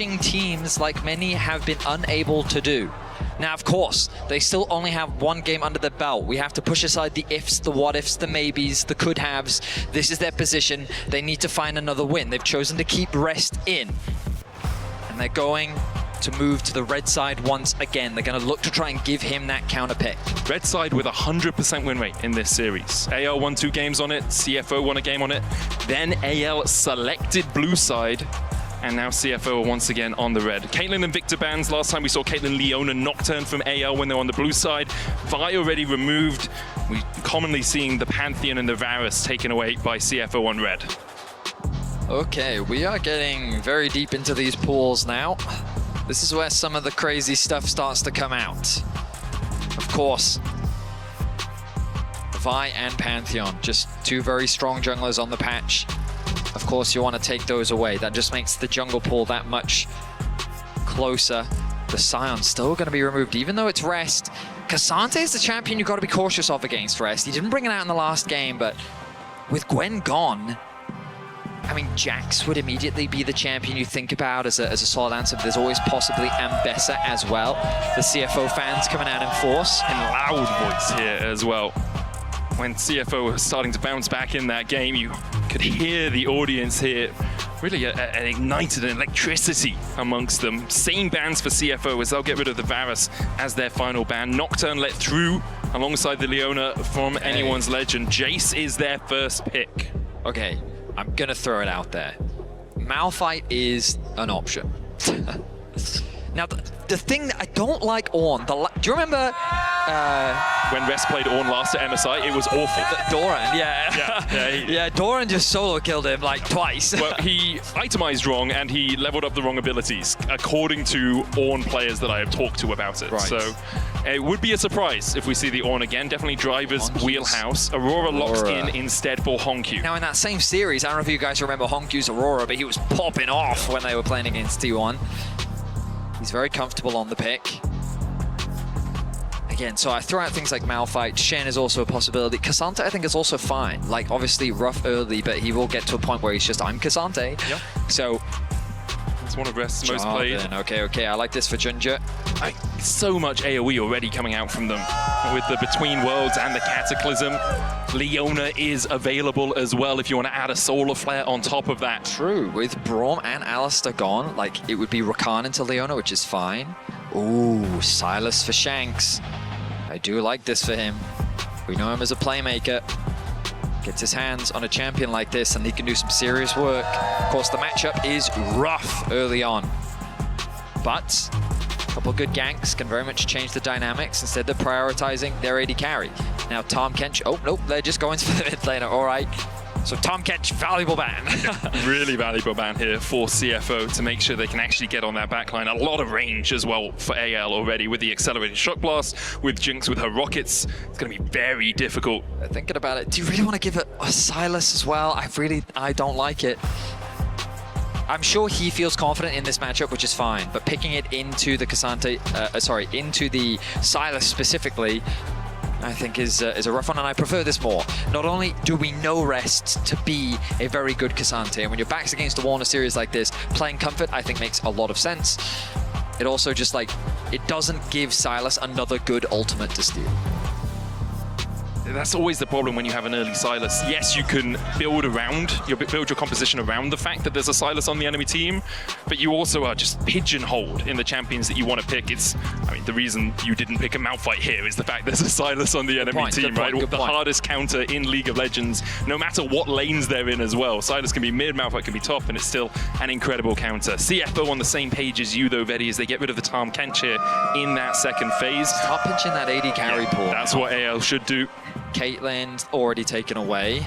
pushing teams like many have been unable to do. Now, of course, they still only have one game under their belt. We have to push aside the ifs, the what ifs, the maybes, the could haves. This is their position. They need to find another win. They've chosen to keep Rest in. And they're going to move to the red side once again. They're going to look to try and give him that counter pick. Red side with 100% win rate in this series. AL won 2 games on it, CFO won a game on it. Then AL selected blue side, and now CFO once again on the red. Caitlyn and Victor bans. Last time we saw Caitlyn, Leona, Nocturne from AL when they're on the blue side. Vi already removed. We're commonly seeing the Pantheon and the Varus taken away by CFO on red. Okay, we are getting very deep into these pools now. This is where some of the crazy stuff starts to come out. Of course, Vi and Pantheon, just 2 very strong junglers on the patch. Of course, you want to take those away. That just makes the jungle pool that much closer. The Scion's still going to be removed, even though it's Rest. K'Sante is the champion you've got to be cautious of against Rest. He didn't bring it out in the last game, but with Gwen gone, I mean, Jax would immediately be the champion you think about as a solid answer, but there's always possibly Ambessa as well. The CFO fans coming out in force. And loud voice here as well. When CFO was starting to bounce back in that game, you could hear the audience here. Really an ignited electricity amongst them. Same bans for CFO as they'll get rid of the Varus as their final ban. Nocturne let through alongside the Leona from anyone's legend. Jace is their first pick. Okay. I'm gonna throw it out there. Malphite is an option. Now, the thing that I don't like Ornn, do you remember when Rest played Ornn last at MSI? It was awful. Doran, yeah. Yeah, Doran just solo killed him like twice. Well, he itemized wrong and he leveled up the wrong abilities, according to Ornn players that I have talked to about it. Right. So it would be a surprise if we see the Ornn again. Definitely Driver's wheelhouse. Aurora locks in instead for Honkyu. Now, in that same series, I don't know if you guys remember Honkyu's Aurora, but he was popping off when they were playing against T1. He's very comfortable on the pick. Again, so I throw out things like Malphite. Shen is also a possibility. K'Sante, I think, is also fine. Like, obviously rough early, but he will get to a point where he's just, I'm K'Sante. Yep. So it's one of Rest's most played. Okay. I like this for Ginger. So much AoE already coming out from them. With the Between Worlds and the Cataclysm. Leona is available as well if you want to add a Solar Flare on top of that. True. With Braum and Alistair gone, like, it would be Rakan into Leona, which is fine. Ooh, Silas for Shanks. I do like this for him. We know him as a playmaker. Gets his hands on a champion like this and he can do some serious work. Of course, the matchup is rough early on. But a couple of good ganks can very much change the dynamics. Instead, they're prioritizing their AD carry. Now, Tahm Kench, oh, nope, they're just going for the mid laner, all right. So Tahm Kench, valuable ban. Really valuable ban here for CFO to make sure they can actually get on that backline. A lot of range as well for AL already with the accelerated shock blast, with Jinx with her rockets. It's going to be very difficult. Thinking about it, do you really want to give it a Silas as well? I don't like it. I'm sure he feels confident in this matchup, which is fine, but picking it into the into the Silas specifically, I think is a rough one, and I prefer this more. Not only do we know Rest to be a very good K'Sante, and when your back's against the wall in a series like this, playing Comfort I think makes a lot of sense. It also just, like, it doesn't give Silas another good ultimate to steal. That's always the problem when you have an early Silas. Yes, you can build your composition around the fact that there's a Silas on the enemy team, but you also are just pigeonholed in the champions that you want to pick. I mean, the reason you didn't pick a Malphite here is the fact there's a Silas on the enemy team, right? The hardest counter in League of Legends, no matter what lanes they're in as well. Silas can be mid, Malphite can be top, and it's still an incredible counter. CFO on the same page as you, though, Vedi, as they get rid of the Tahm Kench here in that second phase. Stop pinching that AD carry pool. That's what AL should do. Caitlyn's already taken away.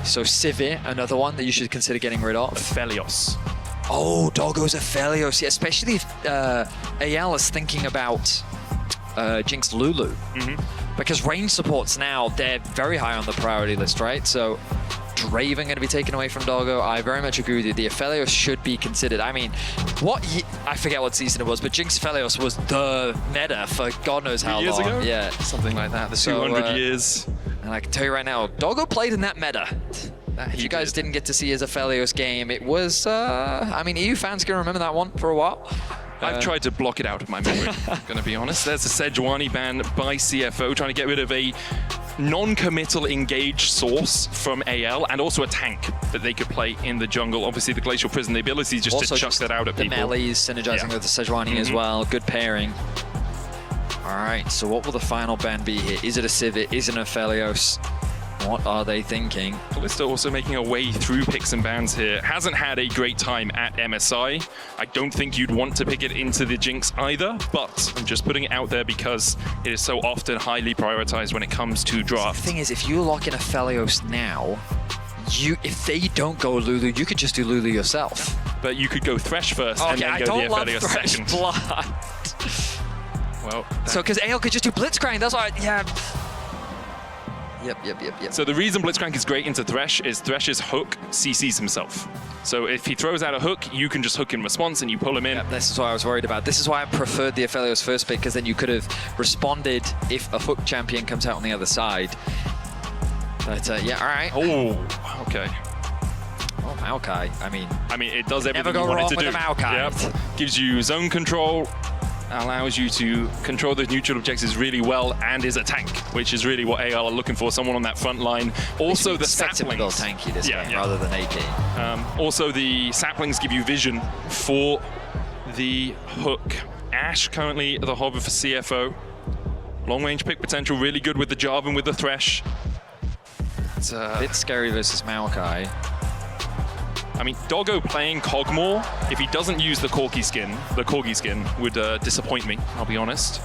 So Sivir, another one that you should consider getting rid of. Aphelios. Oh, Doggo's Aphelios. Yeah, especially if AL is thinking about Jinx Lulu. Because range supports now, they're very high on the priority list, right? So Draven going to be taken away from Doggo. I very much agree with you. The Aphelios should be considered. I mean, I forget what season it was, but Jinx Aphelios was the meta for God knows how long. Years ago? Yeah. Something like that. The 200 years. And I can tell you right now, Doggo played in that meta. If you guys didn't get to see his Aphelios game, it was, I mean, EU fans can remember that one for a while. I've tried to block it out of my memory, I'm going to be honest. There's a Sejuani ban by CFO, trying to get rid of a non-committal engage source from AL, and also a tank that they could play in the jungle. Obviously, the Glacial Prison, the ability just also to chuck that out at the people. The melees synergizing with the Sejuani as well. Good pairing. All right, so what will the final ban be here? Is it a Civet? Is it an Aphelios? What are they thinking? OYSTER also making a way through picks and bans here. Hasn't had a great time at MSI. I don't think you'd want to pick it into the Jinx either, but I'm just putting it out there because it is so often highly prioritized when it comes to draft. The thing is, if you lock in Aphelios now, if they don't go Lulu, you could just do Lulu yourself. But you could go Thresh first and then go the Aphelios second. Blood. Well, so because AL could just do Blitzcrank, that's why, yeah. Yep. So the reason Blitzcrank is great into Thresh is Thresh's hook CCs himself. So if he throws out a hook, you can just hook in response and you pull him in. Yep, this is what I was worried about. This is why I preferred the Aphelios first pick, because then you could have responded if a hook champion comes out on the other side. But yeah, all right. Oh, okay. Oh, Maokai. I mean, it does everything never go you want wrong it to with do. a Maokai. Yep. Gives you zone control, allows you to control those neutral objectives really well, and is a tank, which is really what AL are looking for, someone on that front line. Also the saplings. Go tanky this game rather than AP. Also the saplings give you vision for the hook. Ashe currently the hover for CFO. Long range pick potential, really good with the Jarvan, with the Thresh. It's a bit scary versus Maokai. I mean, Doggo playing Kog'Maw, if he doesn't use the Corgi skin would disappoint me, I'll be honest.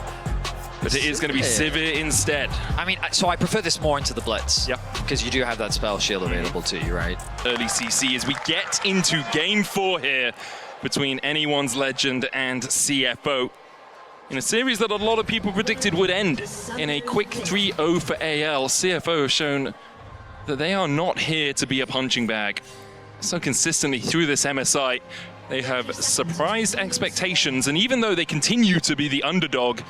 But it is going to be Sivir instead. I mean, so I prefer this more into the Blitz. Yep. Because you do have that spell shield available to you, right? Early CC as we get into game 4 here between Anyone's Legend and CFO. In a series that a lot of people predicted would end in a quick 3-0 for AL, CFO have shown that they are not here to be a punching bag. So consistently through this MSI, they have surprised expectations, and even though they continue to be the underdog,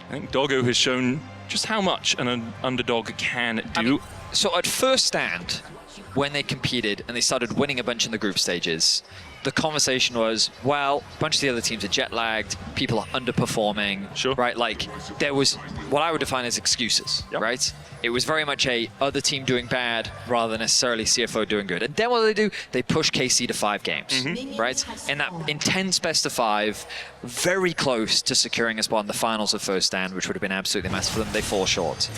I think Doggo has shown just how much an underdog can do. I mean, so at first stand, when they competed and they started winning a bunch in the group stages, the conversation was, well, a bunch of the other teams are jet-lagged, people are underperforming, sure, right? Like, there was what I would define as excuses, right? It was very much a other team doing bad rather than necessarily CFO doing good. And then what do? They push KC to 5 games, right? And that intense best of 5, very close to securing a spot in the finals of first stand, which would have been absolutely massive for them. They fall short.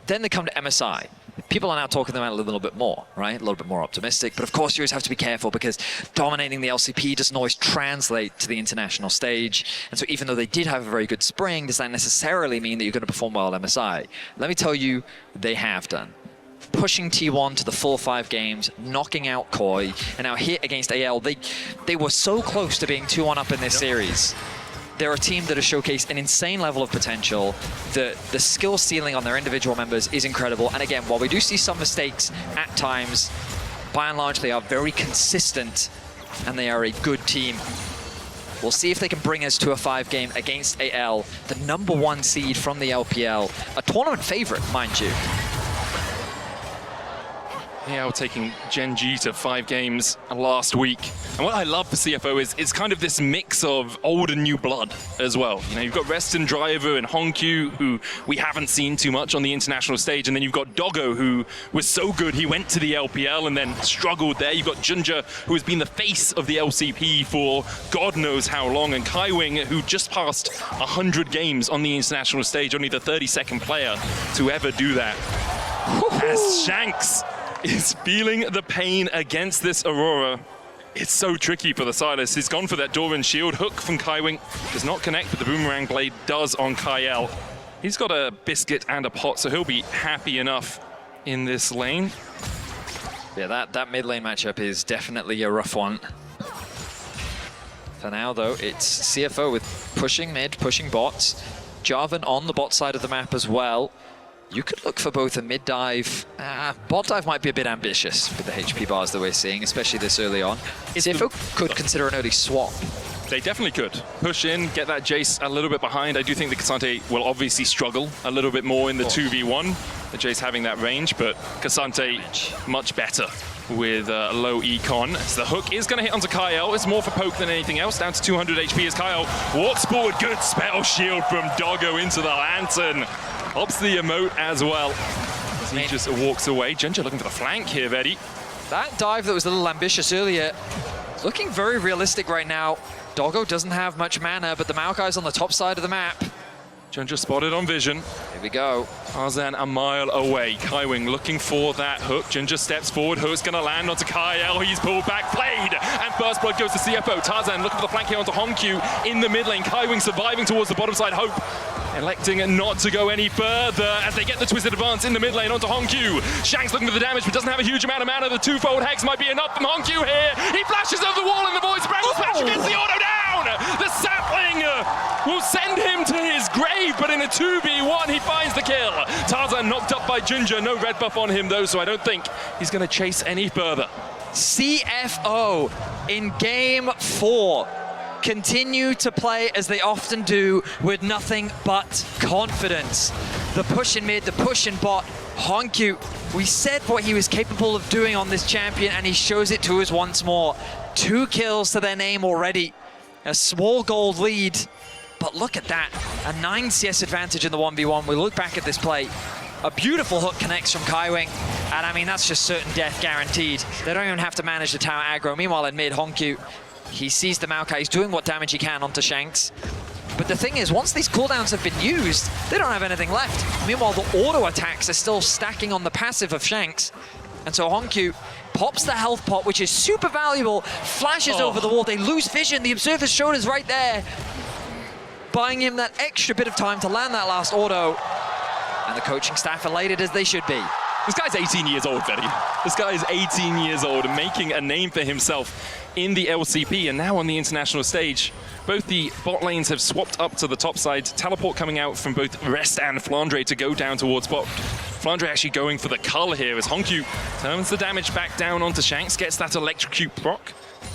Then they come to MSI. People are now talking them out a little bit more, right? A little bit more optimistic. But of course, you always have to be careful because dominating the LCP doesn't always translate to the international stage. And so even though they did have a very good spring, does that necessarily mean that you're going to perform well at MSI? Let me tell you, they have done. Pushing T1 to the full 5 games, knocking out Koi, and now here against AL, they were so close to being 2-1 up in this series. They're a team that has showcased an insane level of potential. The skill ceiling on their individual members is incredible. And again, while we do see some mistakes at times, by and large, they are very consistent and they are a good team. We'll see if they can bring us to a 5-game against AL, the #1 seed from the LPL, a tournament favorite, mind you. Yeah, we're taking Gen G to 5 games last week. And what I love for CFO is it's kind of this mix of old and new blood as well. You know, you've got Reston Driver and Honkyu, who we haven't seen too much on the international stage. And then you've got Doggo, who was so good, he went to the LPL and then struggled there. You've got Junja, who has been the face of the LCP for God knows how long. And Kaiwing, who just passed 100 games on the international stage, only the 32nd player to ever do that. As Shanks is feeling the pain against this Aurora. It's so tricky for the Sylas. He's gone for that Doran shield. Hook from Kaiwing does not connect, but the Boomerang Blade does on Kyle. He's got a biscuit and a pot, so he'll be happy enough in this lane. Yeah, that mid lane matchup is definitely a rough one. For now, though, it's CFO with pushing mid, pushing bots. Jarvan on the bot side of the map as well. You could look for both a mid dive. Bot dive might be a bit ambitious with the HP bars that we're seeing, especially this early on. CFO could consider an early swap. They definitely could. Push in, get that Jace a little bit behind. I do think the Cassante will obviously struggle a little bit more in the 2v1. the Jace having that range, but Cassante much better with low econ. So the hook is going to hit onto Kyle. It's more for poke than anything else. Down to 200 HP as Kyle walks forward. Good spell shield from Doggo into the lantern. Pops the emote as well. He just walks away. Ginger looking for the flank here, Vetti. That dive that was a little ambitious earlier, looking very realistic right now. Doggo doesn't have much mana, but the Maokai's on the top side of the map. Ginger spotted on vision. Here we go. Tarzan a mile away. Kaiwing looking for that hook. Ginger steps forward. Hook's going to land onto Kyle. He's pulled back, played. And first blood goes to CFO. Tarzan looking for the flank here onto Honkyu in the mid lane. Kaiwing surviving towards the bottom side. Hope electing not to go any further as they get the twisted advance in the mid lane onto Honkyu. Shanks looking for the damage, but doesn't have a huge amount of mana. The twofold hex might be enough from Honkyu here. He flashes over the wall in the void. Sprang smash against the auto down. The sapling will send him to his grave, but in a 2v1 he finds the kill. Tarzan knocked up by Ginger. No red buff on him though, so I don't think he's going to chase any further. CFO in game 4 continue to play as they often do, with nothing but confidence. The push in mid, the push in bot. Honkyu, we said what he was capable of doing on this champion, and he shows it to us once more. 2 kills to their name already. A small gold lead, but look at that. A 9 CS advantage in the 1v1. We look back at this play. A beautiful hook connects from Kaiwing, and I mean, that's just certain death guaranteed. They don't even have to manage the tower aggro. Meanwhile, in mid, Honkyu, he sees the Maokai, he's doing what damage he can onto Shanks. But the thing is, once these cooldowns have been used, they don't have anything left. Meanwhile, the auto attacks are still stacking on the passive of Shanks. And so Honkyu pops the health pot, which is super valuable, flashes over the wall. They lose vision. The Observer's shoulders right there, buying him that extra bit of time to land that last auto. And the coaching staff elated as they should be. This guy's 18 years old, Vetti. This guy is 18 years old and making a name for himself in the LCP and now on the international stage. Both the bot lanes have swapped up to the top side. Teleport coming out from both Rest and Flandre to go down towards bot. Flandre actually going for the cull here as Honkyu turns the damage back down onto Shanks, gets that electrocute proc,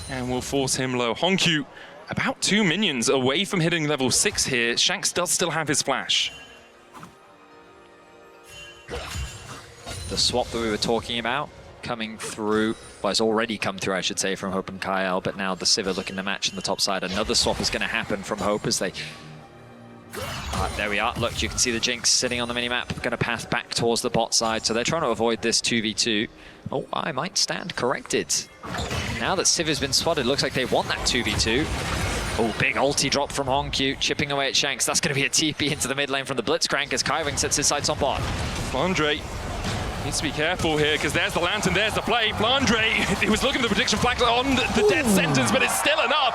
and will force him low. Honkyu about 2 minions away from hitting level 6 here. Shanks does still have his flash. The swap that we were talking about coming through, well, it's already come through, I should say, from Hope and Kyle, but now the Sivir looking to match on the top side. Another swap is going to happen from Hope as they... there we are. Look, you can see the Jinx sitting on the minimap, going to path back towards the bot side, so they're trying to avoid this 2v2. Oh, I might stand corrected. Now that Sivir's been spotted, looks like they want that 2v2. Oh, big ulti drop from Honkyu, chipping away at Shanks. That's going to be a TP into the mid lane from the Blitzcrank as Kaiwing sets his sights on bot. Flandre needs to be careful here because there's the lantern, there's the play. Flandre, he was looking for the prediction flag on the death sentence, but it's still enough.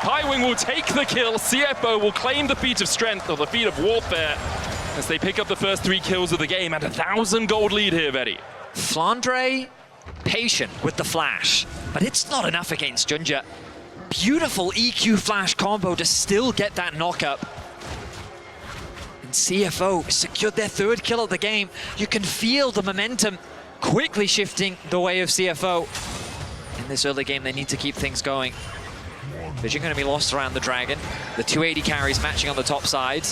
Kaiwing will take the kill. CFO will claim the feat of strength, or the feat of warfare, as they pick up the first 3 kills of the game and a 1,000 gold lead here, Vetti. Flandre, patient with the flash, but it's not enough against Ginger. Beautiful EQ flash combo to still get that knockup. CFO secured their 3rd kill of the game. You can feel the momentum quickly shifting the way of CFO. In this early game, they need to keep things going. Vision going to be lost around the dragon. The 280 carries matching on the top side.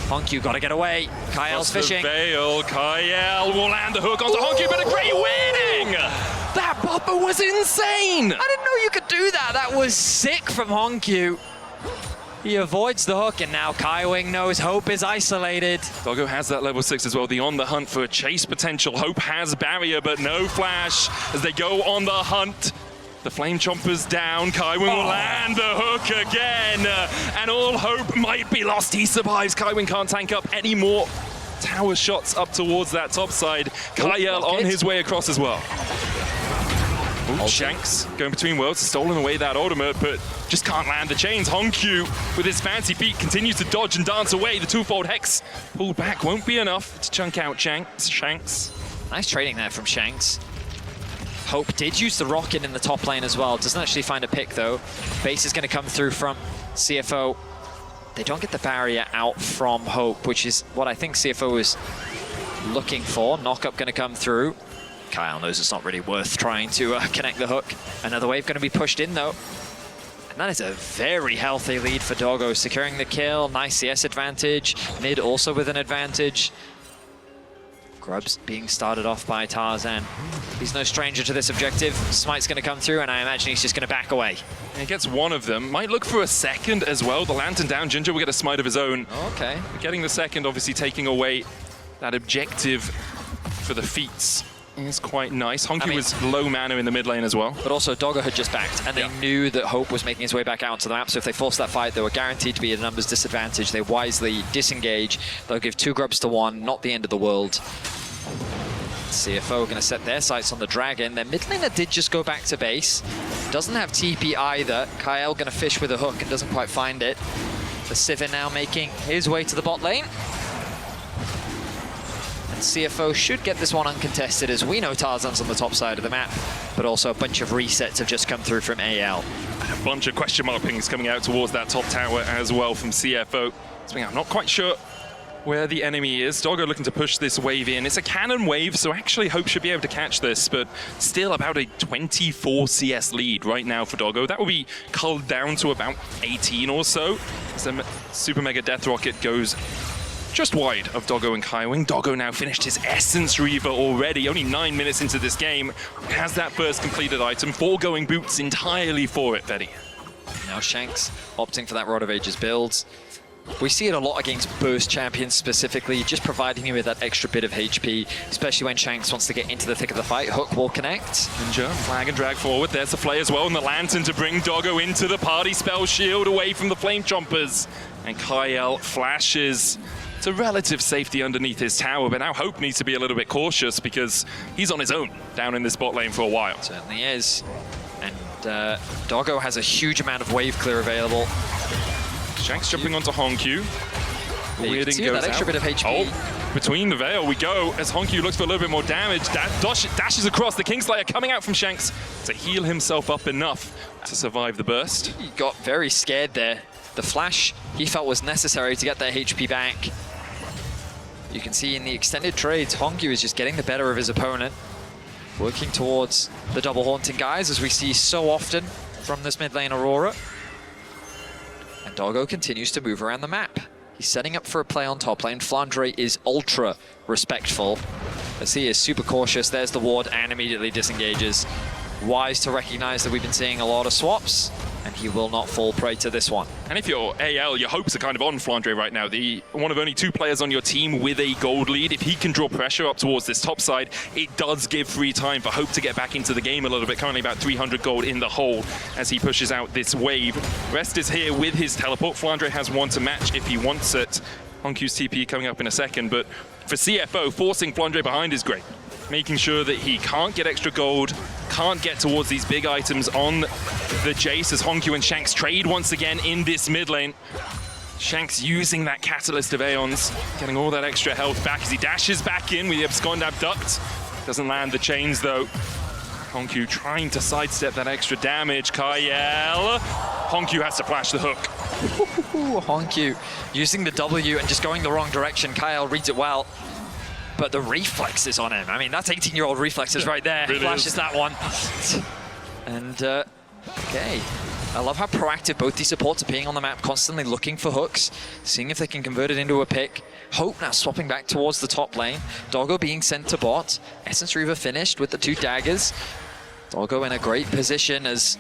Honkyu got to get away. Kyle's fishing. Veil. Kyle will land the hook onto Honkyu, but a great winning! That bopper was insane! I didn't know you could do that. That was sick from Honkyu. He avoids the hook, and now Kaiwing knows Hope is isolated. Doggo has that level 6 as well, the on the hunt for a chase potential. Hope has barrier, but no flash as they go on the hunt. The Flame Chomper's down. Kaiwing will land the hook again, and all hope might be lost. He survives. Kaiwing can't tank up any more tower shots up towards that top side. Kyle on his way across as well. Ooh, Shanks going between worlds, stolen away that ultimate, but just can't land the chains. Honkyu, with his fancy feet, continues to dodge and dance away. The twofold hex pulled back won't be enough to chunk out Shanks. Nice trading there from Shanks. Hope did use the rocket in the top lane as well. Doesn't actually find a pick though. Base is going to come through from CFO. They don't get the barrier out from Hope, which is what I think CFO is looking for. Knockup going to come through. Kyle knows it's not really worth trying to connect the hook. Another wave going to be pushed in though. And that is a very healthy lead for Doggo, securing the kill. Nice CS advantage. Mid also with an advantage. Grubs being started off by Tarzan. He's no stranger to this objective. Smite's going to come through, and I imagine he's just going to back away. And he gets one of them. Might look for a second as well. The Lantern down. Ginger will get a smite of his own. Okay. Getting the second, obviously taking away that objective for the feats is quite nice. Honky was low mana in the mid lane as well. But also, Doggo had just backed, and they knew that Hope was making his way back out onto the map, so if they forced that fight, they were guaranteed to be at a numbers disadvantage. They wisely disengage. They'll give 2 grubs to 1, not the end of the world. CFO going to set their sights on the Dragon. Their mid laner did just go back to base. Doesn't have TP either. Kyle going to fish with a hook and doesn't quite find it. The Sivir now making his way to the bot lane. And CFO should get this one uncontested, as we know Tarzan's on the top side of the map, but also a bunch of resets have just come through from AL. And a bunch of question mark pings coming out towards that top tower as well from CFO. I'm not quite sure where the enemy is. Doggo looking to push this wave in. It's a cannon wave, so actually Hope should be able to catch this, but still about a 24 CS lead right now for Doggo. That will be culled down to about 18 or so. Some Super Mega Death Rocket goes just wide of Doggo and Kaiwing. Doggo now finished his Essence Reaver already, only 9 minutes into this game. Has that first completed item, foregoing boots entirely for it, Fetty. Now Shanks opting for that Rod of Ages build. We see it a lot against burst champions specifically, just providing you with that extra bit of HP, especially when Shanks wants to get into the thick of the fight. Hook will connect. Ninja, flag and drag forward. There's the Flay as well, and the Lantern to bring Doggo into the party. Spell shield away from the Flame Chompers. And Kyle flashes to relative safety underneath his tower, but now Hope needs to be a little bit cautious because he's on his own down in this bot lane for a while. Certainly is. And Doggo has a huge amount of wave clear available. Shanks jumping onto Honkyu. Weirding goes that extra bit of HP. Oh, between the veil we go as Honkyu looks for a little bit more damage. Dashes across. The Kingslayer coming out from Shanks to heal himself up enough to survive the burst. He got very scared there. The flash he felt was necessary to get that HP back. You can see in the extended trades, Honkyu is just getting the better of his opponent. Working towards the double haunting guys, as we see so often from this mid lane Aurora. And Doggo continues to move around the map. He's setting up for a play on top lane. Flandre is ultra respectful, as he is super cautious. There's the ward and immediately disengages. Wise to recognize that we've been seeing a lot of swaps, and he will not fall prey to this one. And if you're AL, your hopes are kind of on Flandre right now. The one of only 2 players on your team with a gold lead. If he can draw pressure up towards this top side, it does give free time for Hope to get back into the game a little bit. Currently about 300 gold in the hole as he pushes out this wave. Rest is here with his teleport. Flandre has one to match if he wants it. Honkyu's TP coming up in a second, but for CFO, forcing Flandre behind is great. Making sure that he can't get extra gold, can't get towards these big items on the Jace as Honkyu and Shanks trade once again in this mid lane. Shanks using that Catalyst of Aeons, getting all that extra health back as he dashes back in with the Abscond Abduct. Doesn't land the chains though. Honkyu trying to sidestep that extra damage. Kyle. Honkyu has to flash the hook. Honkyu using the W and just going the wrong direction. Kyle reads it well. But the reflexes on him, I mean, that's 18-year-old reflexes right there. Really Flashes that one. And, okay. I love how proactive both these supports are being on the map, constantly looking for hooks, seeing if they can convert it into a pick. Hope now swapping back towards the top lane. Doggo being sent to bot. Essence Reaver finished with the 2 daggers. Doggo in a great position as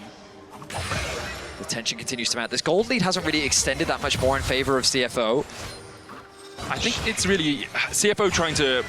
the tension continues to mount. This gold lead hasn't really extended that much more in favor of CFO. I think it's really CFO trying to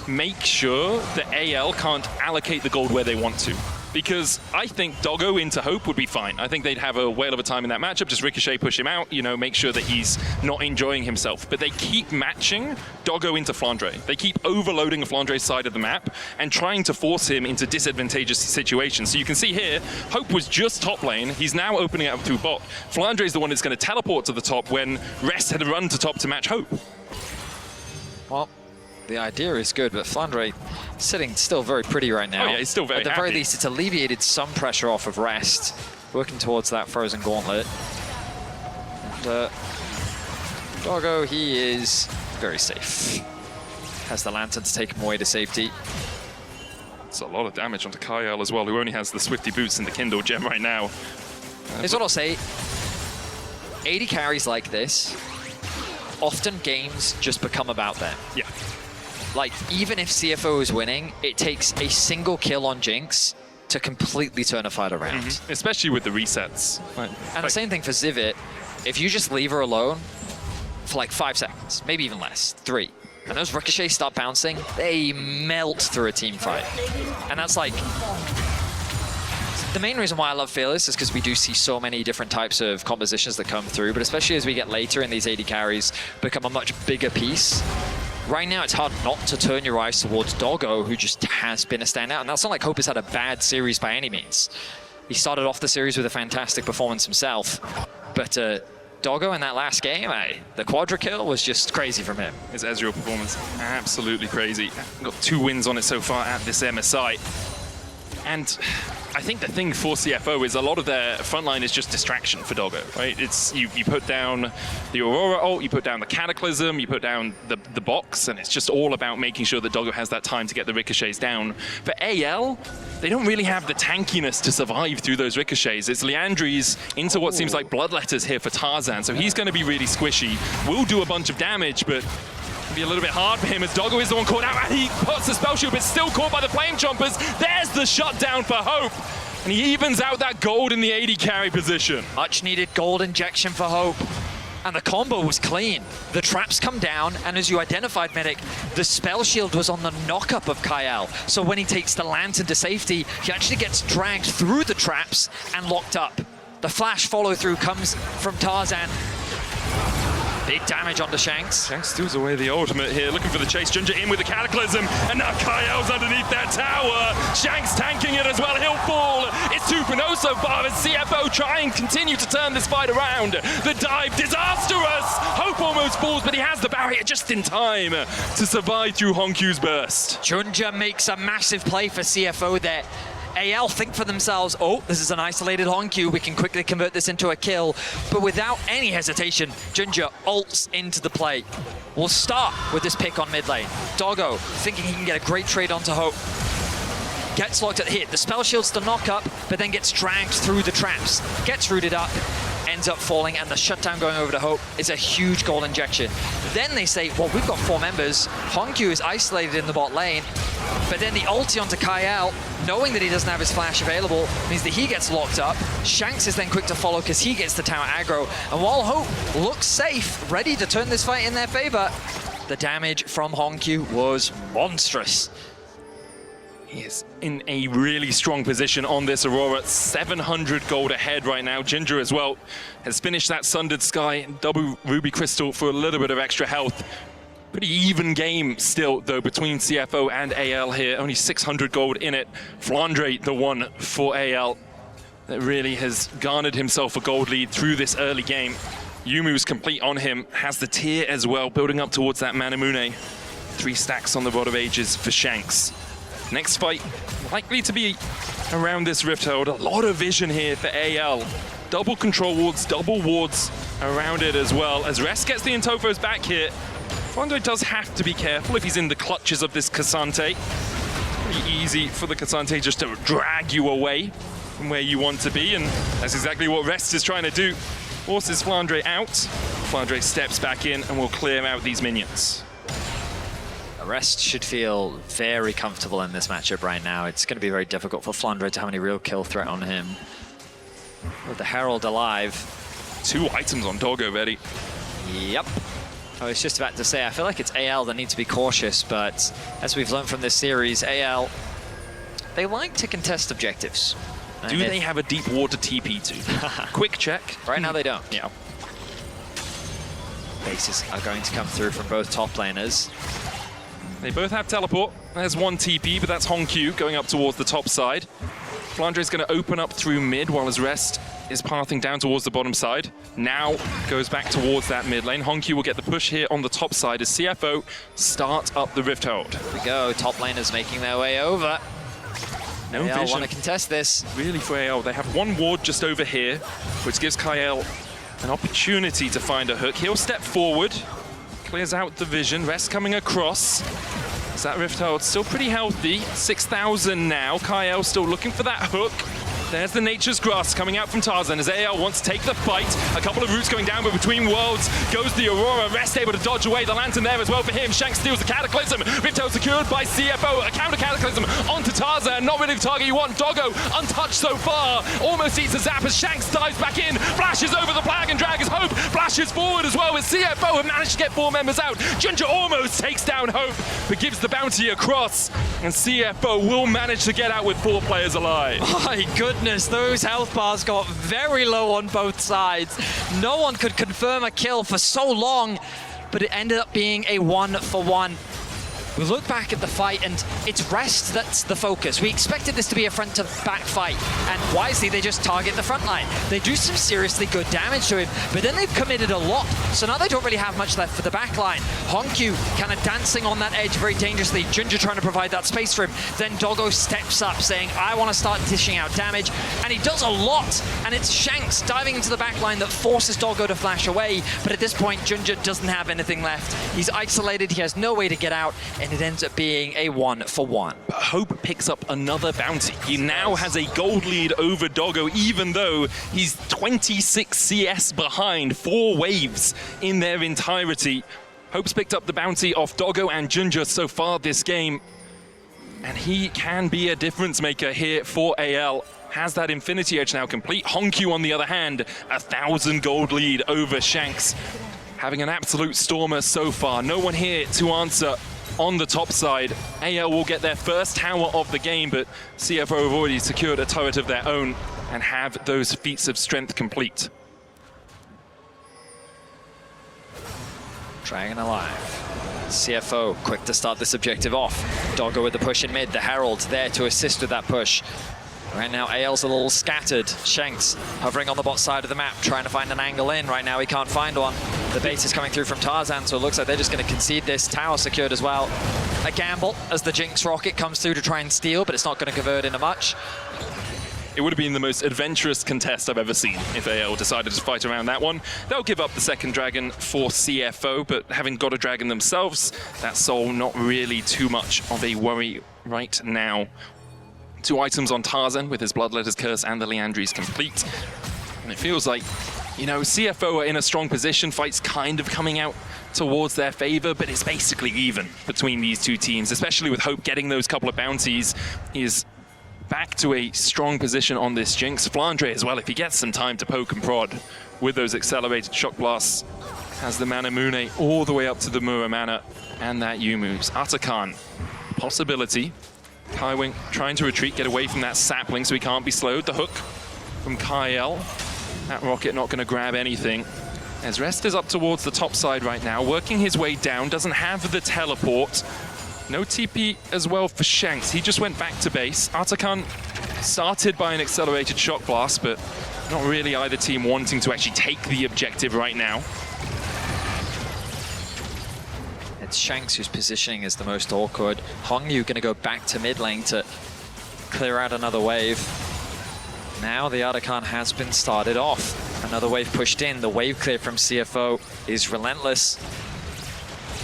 make sure that AL can't allocate the gold where they want to. Because I think Doggo into Hope would be fine. I think they'd have a whale of a time in that matchup. Just Ricochet, push him out, you know, make sure that he's not enjoying himself. But they keep matching Doggo into Flandre. They keep overloading Flandre's side of the map and trying to force him into disadvantageous situations. So you can see here, Hope was just top lane. He's now opening it up through bot. Flandre is the one that's going to teleport to the top when Rest had run to top to match Hope. Well, the idea is good, but Flandre sitting still very pretty right now. Oh yeah, he's still very At the very least, it's alleviated some pressure off of Rest, working towards that frozen gauntlet. And Doggo, he is very safe. Has the Lantern to take him away to safety. It's a lot of damage onto Kyle as well, who only has the Swifty Boots and the Kindle gem right now. Here's what I'll say. 80 carries like this, often games just become about them. Yeah. like, even if CFO is winning, it takes a single kill on Jinx to completely turn a fight around. Especially with the resets. And the same thing for Zivit. If you just leave her alone for like 5 seconds, maybe even less, 3, and those ricochets start bouncing, they melt through a team fight. And that's like, the main reason why I love Fearless is because we do see so many different types of compositions that come through, but especially as we get later in these AD carries, become a much bigger piece. Right now, it's hard not to turn your eyes towards Doggo, who just has been a standout. And that's not like Hope has had a bad series by any means. He started off the series with a fantastic performance himself. But Doggo in that last game, the quadra kill was just crazy from him. His Ezreal performance, absolutely crazy. Got 2 wins on it so far at this MSI. And I think the thing for CFO is a lot of their frontline is just distraction for Doggo, right? It's you put down the Aurora ult, you put down the Cataclysm, you put down the box, and it's just all about making sure that Doggo has that time to get the ricochets down. For AL, they don't really have the tankiness to survive through those ricochets. It's Leandri's into what seems like bloodletters here for Tarzan, so he's going to be really squishy. Will do a bunch of damage, but be a little bit hard for him as Doggo is the one caught out, and he puts the spell shield, but still caught by the Flame Chompers. There's the shutdown for Hope, and he evens out that gold in the AD carry position. Much needed gold injection for Hope. And the combo was clean. The traps come down, and as you identified, Medic, the spell shield was on the knock-up of Kyle. So when he takes the Lantern to safety, he actually gets dragged through the traps and locked up. The flash follow-through comes from Tarzan. Big damage onto Shanks. Shanks steals away the ultimate here, looking for the chase. Ginger in with the Cataclysm, and now Kyle's underneath that tower. Shanks tanking it as well, he'll fall. It's 2-0 so far as CFO try and continue to turn this fight around. The dive, disastrous! Hope almost falls, but he has the barrier just in time to survive through Honkyu's burst. Junja makes a massive play for CFO there. AL think for themselves, oh, this is an isolated Honkyu, we can quickly convert this into a kill. But without any hesitation, Junja ults into the play. We'll start with this pick on mid lane. Doggo thinking he can get a great trade onto Hope. Gets locked at the hit. The spell shield's the knock up, but then gets dragged through the traps. Gets rooted up, ends up falling, and the shutdown going over to Hope is a huge gold injection. Then they say, well, we've got 4 members. Honkyu is isolated in the bot lane, but then the ulti onto Kyle, knowing that he doesn't have his flash available, means that he gets locked up. Shanks is then quick to follow because he gets the tower aggro. And while Hope looks safe, ready to turn this fight in their favor, the damage from Honkyu was monstrous. He is in a really strong position on this Aurora. 700 gold ahead right now. Ginger as well has finished that Sundered Sky, double Ruby Crystal for a little bit of extra health. Pretty even game still, though, between CFO and AL here. Only 600 gold in it. Flandre, the one for AL, that really has garnered himself a gold lead through this early game. Yumu's complete on him, has the tier as well, building up towards that Manamune. 3 stacks on the Rod of Ages for Shanks. Next fight, likely to be around this Rift Herald. A lot of vision here for AL. Double control wards, double wards around it as well. As Rest gets the Intofos back here, Flandre does have to be careful if he's in the clutches of this Cassante. Pretty easy for the Cassante just to drag you away from where you want to be, and that's exactly what Rest is trying to do. Forces Flandre out. Flandre steps back in and will clear out these minions. Rest should feel very comfortable in this matchup right now. It's going to be very difficult for Flandre to have any real kill threat on him. With the Herald alive. 2 items on Doggo already. Yep. I was just about to say, I feel like it's AL that need to be cautious, but as we've learned from this series, AL, they like to contest objectives. Do they have a deep water TP to? Quick check. Right now they don't. Yeah. Bases are going to come through from both top laners. They both have teleport. There's 1 TP, but that's Honkyu going up towards the top side. Flandre's going to open up through mid while his Rest is pathing down towards the bottom side. Now goes back towards that mid lane. Honkyu will get the push here on the top side as CFO start up the Rift Herald. Here we go. Top laners making their way over. No AL vision. want to contest this. Really for AL. They have 1 ward just over here, which gives Kyle an opportunity to find a hook. He'll step forward. Clears out the vision. Rest coming across. Is that Rift Herald still pretty healthy? 6,000 now. Kyle still looking for that hook. There's the Nature's Grasp coming out from Tarzan as AL wants to take the fight. A couple of roots going down, but between worlds goes the Aurora. Rest able to dodge away. The Lantern there as well for him. Shanks steals the Cataclysm. Riptail secured by CFO. A counter Cataclysm onto Tarzan. Not really the target you want. Doggo untouched so far. Almost eats a zap as Shanks dives back in. Flashes over the flag and Drag as Hope flashes forward as well as CFO have managed to get 4 members out. Ginger almost takes down Hope, but gives the bounty across. And CFO will manage to get out with 4 players alive. My goodness, those health bars got very low on both sides. No one could confirm a kill for so long, but it ended up being a 1-for-1. We look back at the fight, and it's Rest that's the focus. We expected this to be a front-to-back fight, and wisely, they just target the front line. They do some seriously good damage to him, but then they've committed a lot, so now they don't really have much left for the back line. Honkyu kind of dancing on that edge very dangerously. Ginger trying to provide that space for him. Then Doggo steps up, saying, I want to start dishing out damage, and he does a lot, and it's Shanks diving into the back line that forces Doggo to flash away, but at this point, Ginger doesn't have anything left. He's isolated, he has no way to get out, and it ends up being a 1-for-1. But Hope picks up another bounty. He now has a gold lead over Doggo, even though he's 26 CS behind, 4 waves in their entirety. Hope's picked up the bounty off Doggo and Ginger so far this game, and he can be a difference maker here for AL. Has that Infinity Edge now complete. Honkyu, on the other hand, 1,000 gold lead over Shanks. Having an absolute stormer so far. No one here to answer on the top side. AL will get their first tower of the game, but CFO have already secured a turret of their own and have those feats of strength complete. Dragon alive. CFO quick to start this objective off. Doggo with the push in mid. The Herald there to assist with that push. Right now, AL's a little scattered. Shanks hovering on the bot side of the map, trying to find an angle in. Right now, he can't find one. The bait is coming through from Tarzan, so it looks like they're just going to concede this. Tower secured as well. A gamble as the Jinx rocket comes through to try and steal, but it's not going to convert into much. It would have been the most adventurous contest I've ever seen if AL decided to fight around that one. They'll give up the second dragon for CFO, but having got a dragon themselves, that's Soul not really too much of a worry right now. 2 items on Tarzan with his Bloodletter's Curse and the Liandry's complete. And it feels like, you know, CFO are in a strong position. Fight's kind of coming out towards their favor, but it's basically even between these 2 teams, especially with Hope getting those couple of bounties. He is back to a strong position on this Jinx. Flandre as well, if he gets some time to poke and prod with those accelerated shock blasts, has the Manamune all the way up to the Muramana and that U-moves. Atakan, possibility. Kaiwing trying to retreat, get away from that sapling so he can't be slowed. The hook from Kyle. That rocket not going to grab anything. As Rest is up towards the top side right now, working his way down, doesn't have the teleport. No TP as well for Shanks. He just went back to base. Atakan started by an accelerated shock blast, but not really either team wanting to actually take the objective right now. It's Shanks whose positioning is the most awkward. Hongyu going to go back to mid lane to clear out another wave. Now the Atakan has been started off. Another wave pushed in. The wave clear from CFO is relentless.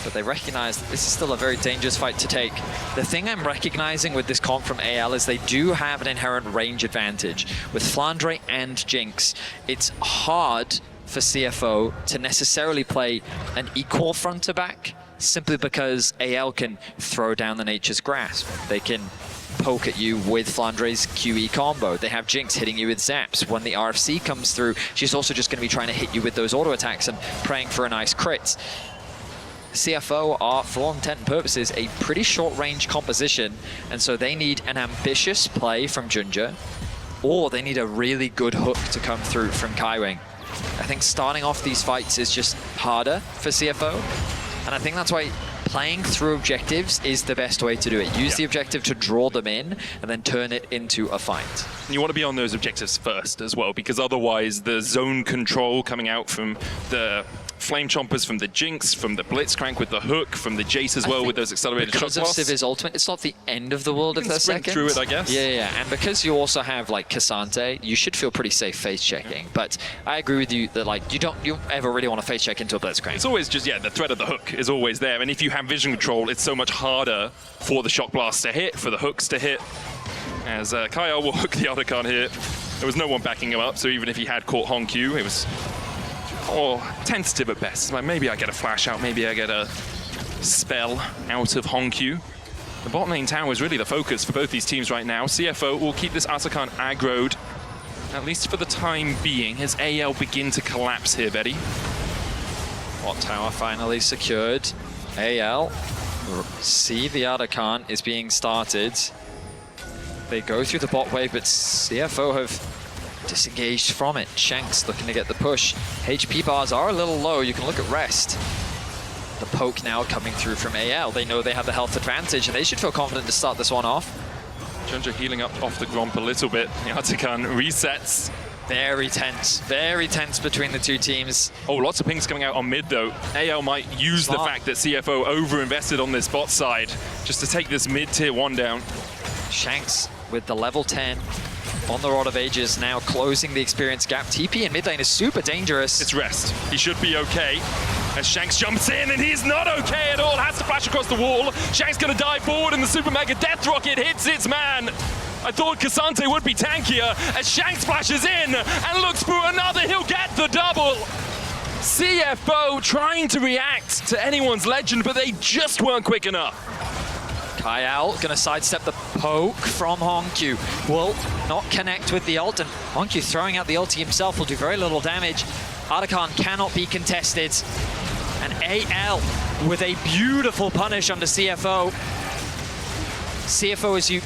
But they recognize that this is still a very dangerous fight to take. The thing I'm recognizing with this comp from AL is they do have an inherent range advantage. With Flandre and Jinx, it's hard for CFO to necessarily play an equal front to back, simply because AL can throw down the Nature's Grasp. They can poke at you with Flandre's QE combo. They have Jinx hitting you with zaps. When the RFC comes through, she's also just going to be trying to hit you with those auto attacks and praying for a nice crit. CFO are, for all intent and purposes, a pretty short-range composition, and so they need an ambitious play from Ginger, or they need a really good hook to come through from Kaiwing. I think starting off these fights is just harder for CFO, and I think that's why playing through objectives is the best way to do it. Use the objective to draw them in, and then turn it into a fight. And you want to be on those objectives first as well, because otherwise the zone control coming out from the Flame Chompers, from the Jinx, from the Blitzcrank with the hook, from the Jace as well with those accelerated shock blasts. Because of Civir's ultimate, it's not the end of the world if they're second. Through it, I guess. Yeah, and because you also have like Cassante, you should feel pretty safe face checking. But I agree with you that like you don't ever really want to face check into a Blitzcrank. It's always just, yeah, the threat of the hook is always there, and if you have vision control, it's so much harder for the shock blast to hit, for the hooks to hit. As Kyle will hook the Atakan here. There was no one backing him up, so even if he had caught Honkyu, it was tentative at best. Like maybe I get a flash out, maybe I get a spell out of Honkyu. The bot lane tower is really the focus for both these teams right now. CFO will keep this Atakan aggroed, at least for the time being, as AL begin to collapse here, Betty. Bot tower finally secured. AL see the Atakan is being started. They go through the bot wave, but CFO have disengaged from it. Shanks looking to get the push. HP bars are a little low. You can look at rest. The poke now coming through from AL. They know they have the health advantage, and they should feel confident to start this one off. Junja healing up off the Gromp a little bit. The Atakan resets. Very tense between the two teams. Oh, lots of pings coming out on mid, though. AL might use the fact that CFO over-invested on this bot side just to take this mid tier 1 down. Shanks with the level 10 on the Rod of Ages, now closing the experience gap. TP in mid lane is super dangerous. It's rest. He should be okay. As Shanks jumps in, and he's not okay at all. Has to flash across the wall. Shanks gonna dive forward, and the Super Mega Death Rocket hits its man. I thought Cassante would be tankier as Shanks flashes in and looks for another. He'll get the double. CFO trying to react to anyone's legend, but they just weren't quick enough. Kyle gonna sidestep the poke from Honkyu. Will not connect with the ult, and Honkyu throwing out the ulti himself will do very little damage. Atakan cannot be contested. And AL with a beautiful punish onto CFO. CFO, as you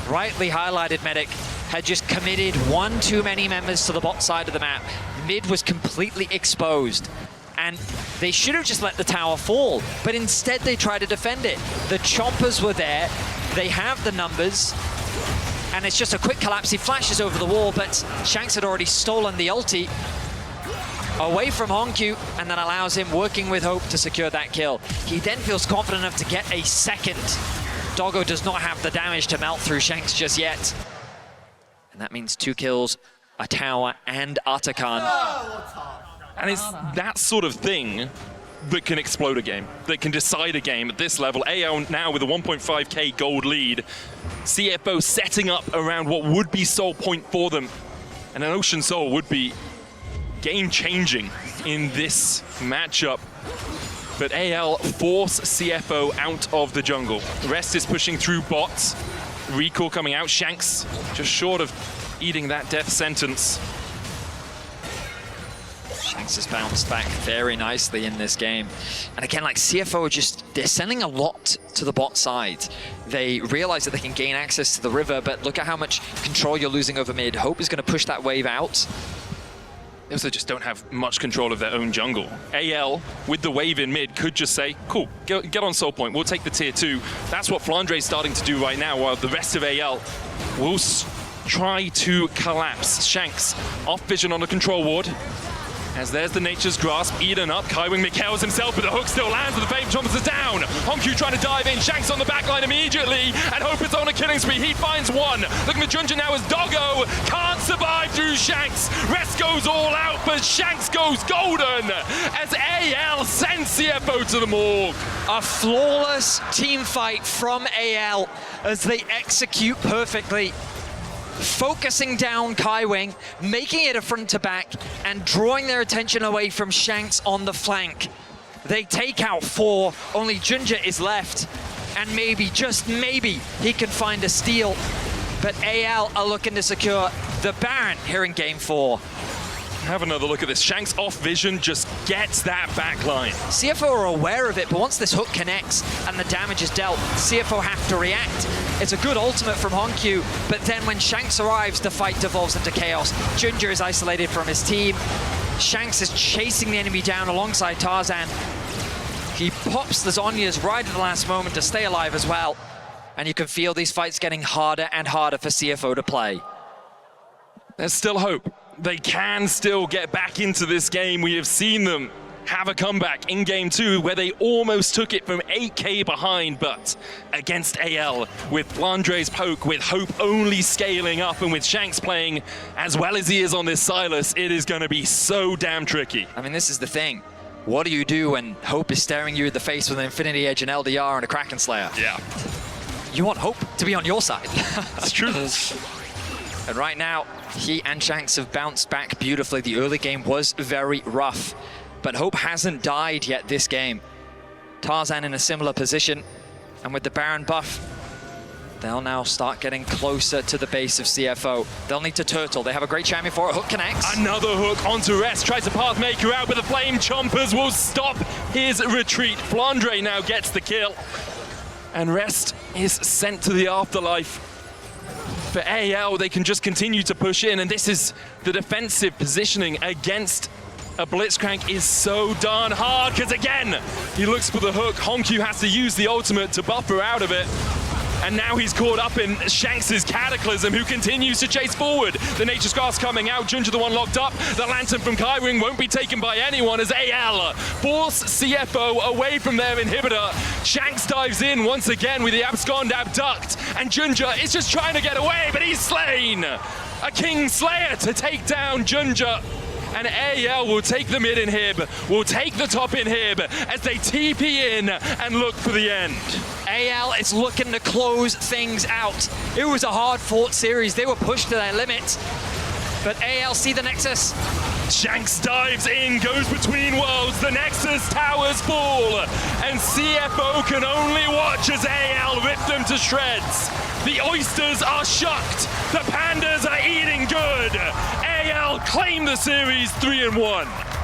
rightly highlighted, Medic, had just committed one too many members to the bot side of the map. Mid was completely exposed. And they should have just let the tower fall, but instead they tried to defend it. The chompers were there, they have the numbers, and it's just a quick collapse. He flashes over the wall, but Shanks had already stolen the ulti away from Honkyu, and that allows him, working with Hope, to secure that kill. He then feels confident enough to get a second. Doggo does not have the damage to melt through Shanks just yet. And that means 2 kills, a tower, and Atakan. And it's that sort of thing that can explode a game, that can decide a game at this level. AL now with a 1.5k gold lead. CFO setting up around what would be Soul Point for them. And an Ocean Soul would be game-changing in this matchup. But AL force CFO out of the jungle. Rest is pushing through bots. Recall coming out. Shanks just short of eating that death sentence. Shanks has bounced back very nicely in this game. And again, like CFO they're sending a lot to the bot side. They realize that they can gain access to the river, but look at how much control you're losing over mid. Hope is going to push that wave out. They also just don't have much control of their own jungle. AL, with the wave in mid, could just say, cool, get on Soul Point, we'll take the tier 2. That's what Flandre's starting to do right now, while the rest of AL will try to collapse. Shanks off vision on the control ward. As there's the Nature's Grasp eaten up. Kaiwing Mikhails himself, but the hook still lands, and the Fame Chompers is down. Honkyu trying to dive in. Shanks on the backline immediately, and Hope is on a killing spree. He finds one. Looking at Junja now as Doggo can't survive through Shanks. Rest goes all out, but Shanks goes golden as AL sends CFO to the morgue. A flawless team fight from AL as they execute perfectly. Focusing down Kaiwing, making it a front to back, and drawing their attention away from Shanks on the flank. They take out 4, only Junja is left, and maybe, just maybe, he can find a steal. But AL are looking to secure the Baron here in game 4. Have another look at this. Shanks off vision just gets that backline. CFO are aware of it, but once this hook connects and the damage is dealt, CFO have to react. It's a good ultimate from Honkyu, but then when Shanks arrives, the fight devolves into chaos. Junja is isolated from his team. Shanks is chasing the enemy down alongside Tarzan. He pops the Zhonya's right at the last moment to stay alive as well. And you can feel these fights getting harder and harder for CFO to play. There's still hope. They can still get back into this game. We have seen them have a comeback in game 2 where they almost took it from 8k behind, but against AL with Flandre's poke, with Hope only scaling up, and with Shanks playing as well as he is on this Silas, it is going to be so damn tricky. I mean, this is the thing. What do you do when Hope is staring you in the face with an Infinity Edge, an LDR, and a Kraken Slayer? Yeah. You want Hope to be on your side. It's true. And right now, he and Shanks have bounced back beautifully. The early game was very rough, but hope hasn't died yet this game. Tarzan in a similar position, and with the Baron buff, they'll now start getting closer to the base of CFO. They'll need to turtle. They have a great champion for it. Hook connects. Another hook onto Rest. Tries to Pathmaker out, but the Flame Chompers will stop his retreat. Flandre now gets the kill. And Rest is sent to the afterlife. For AL, they can just continue to push in, and this is the defensive positioning against a Blitzcrank is so darn hard, because again, he looks for the hook. Honkyu has to use the ultimate to buffer out of it. And now he's caught up in Shanks' Cataclysm, who continues to chase forward. The Nature's Grasp coming out, Junja the one locked up. The Lantern from Kairing won't be taken by anyone as AL force CFO away from their inhibitor. Shanks dives in once again with the Abscond Abduct, and Junja is just trying to get away, but he's slain! A King Slayer to take down Junja. And AL will take the mid inhib, will take the top inhib as they TP in and look for the end. AL is looking to close things out. It was a hard-fought series. They were pushed to their limit, but AL see the Nexus. Shanks dives in, goes between worlds, the Nexus towers fall, and CFO can only watch as AL rip them to shreds. The Oysters are shocked, the Pandas are eating good. AL claim the series 3-1.